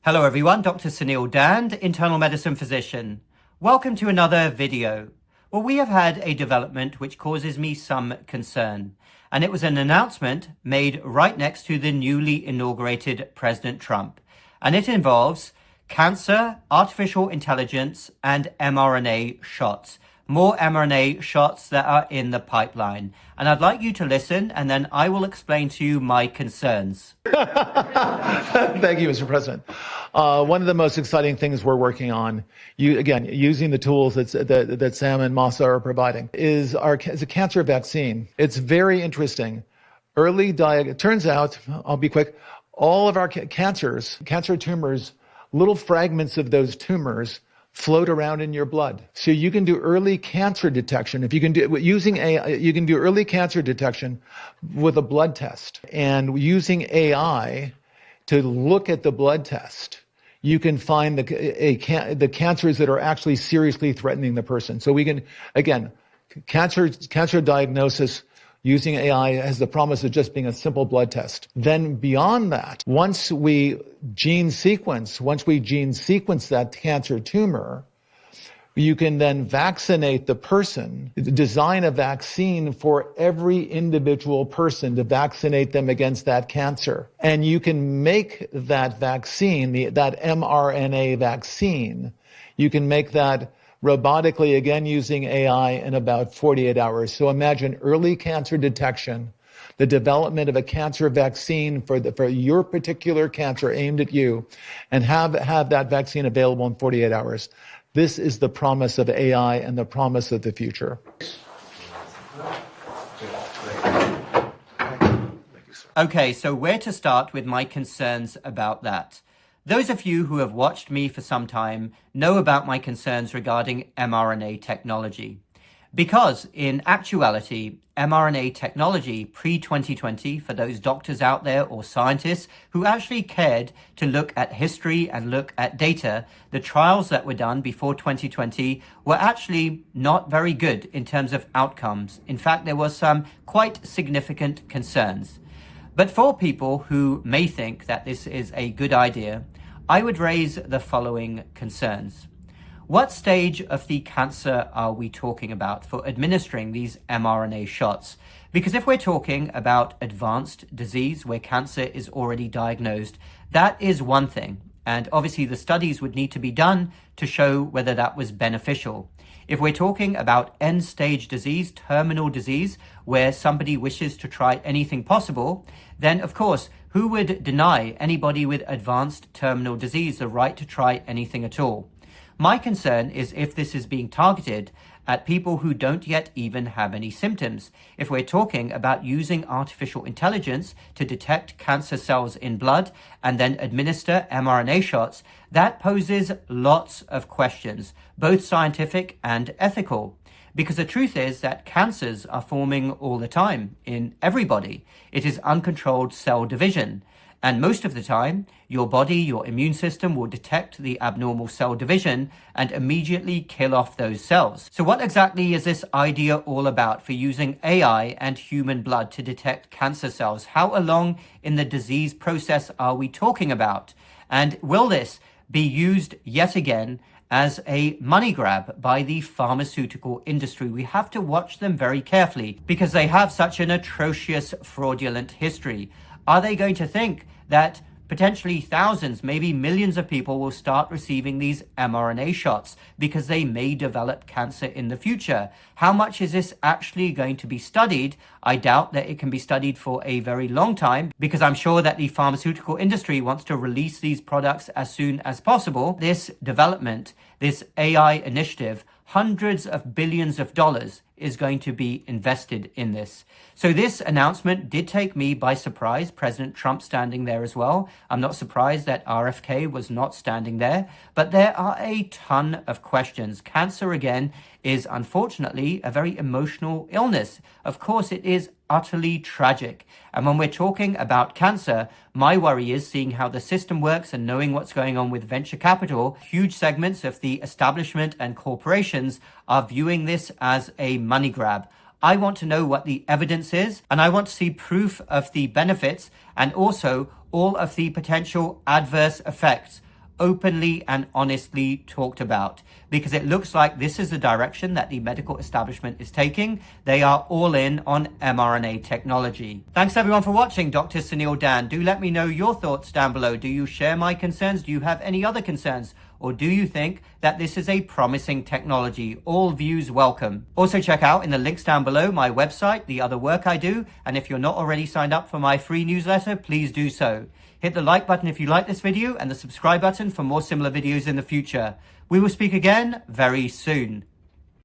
Hello everyone, Dr. Suneel Dhand, internal medicine physician. Welcome to another video. Well, we have had a development which causes me some concern, and it was an announcement made right next to the newly inaugurated President Trump, and it involves cancer, artificial intelligence, and mRNA shots. More mRNA shots that are in the pipeline. And I'd like you to listen, and then I will explain to you my concerns. Thank you, Mr. President. One of the most exciting things we're working on, using the tools that Sam and Masa are providing, is a cancer vaccine. It's very interesting. It turns out, I'll be quick, all of our cancer tumors, little fragments of those tumors float around in your blood. So you can do early cancer detection. If you can do using AI, you can do early cancer detection with a blood test. And using AI to look at the blood test, you can find the cancers that are actually seriously threatening the person. So we can, again, cancer diagnosis using AI has the promise of just being a simple blood test. Then beyond that, once we gene sequence that cancer tumor, you can then vaccinate the person, design a vaccine for every individual person to vaccinate them against that cancer. And you can make that vaccine, that mRNA vaccine, you can make that robotically, again using AI, in about 48 hours. So imagine early cancer detection, the development of a cancer vaccine for your particular cancer aimed at you, and have that vaccine available in 48 hours. This is the promise of AI and the promise of the future. Okay, so where to start with my concerns about that? Those of you who have watched me for some time know about my concerns regarding mRNA technology. Because in actuality, mRNA technology pre-2020, for those doctors out there or scientists who actually cared to look at history and look at data, the trials that were done before 2020 were actually not very good in terms of outcomes. In fact, there were some quite significant concerns. But for people who may think that this is a good idea, I would raise the following concerns. What stage of the cancer are we talking about for administering these mRNA shots? Because if we're talking about advanced disease where cancer is already diagnosed, that is one thing. And obviously the studies would need to be done to show whether that was beneficial. If we're talking about end-stage disease, terminal disease, where somebody wishes to try anything possible, then of course, who would deny anybody with advanced terminal disease the right to try anything at all? My concern is if this is being targeted at people who don't yet even have any symptoms. If we're talking about using artificial intelligence to detect cancer cells in blood and then administer mRNA shots, that poses lots of questions, both scientific and ethical. Because the truth is that cancers are forming all the time in everybody. It is uncontrolled cell division. And most of the time, your body, your immune system will detect the abnormal cell division and immediately kill off those cells. So what exactly is this idea all about for using AI and human blood to detect cancer cells? How along in the disease process are we talking about? And will this be used yet again as a money grab by the pharmaceutical industry? We have to watch them very carefully because they have such an atrocious fraudulent history. Are they going to think that potentially thousands, maybe millions of people will start receiving these mRNA shots because they may develop cancer in the future? How much is this actually going to be studied? I doubt that it can be studied for a very long time because I'm sure that the pharmaceutical industry wants to release these products as soon as possible. This development, this AI initiative, hundreds of billions of dollars is going to be invested in this. So this announcement did take me by surprise, President Trump standing there as well. I'm not surprised that RFK was not standing there, but there are a ton of questions. Cancer, again, is unfortunately a very emotional illness. Of course, it is utterly tragic. And when we're talking about cancer, my worry is seeing how the system works and knowing what's going on with venture capital. Huge segments of the establishment and corporations are viewing this as a money grab. I want to know what the evidence is, and I want to see proof of the benefits and also all of the potential adverse effects openly and honestly talked about, because it looks like this is the direction that the medical establishment is taking. They are all in on mRNA technology. Thanks everyone for watching. Dr. Suneel Dhand. Do let me know your thoughts down below. Do you share my concerns? Do you have any other concerns? Or do you think that this is a promising technology? All views welcome. Also check out in the links down below my website, the other work I do, and if you're not already signed up for my free newsletter, please do so. Hit the like button if you like this video and the subscribe button for more similar videos in the future. We will speak again very soon.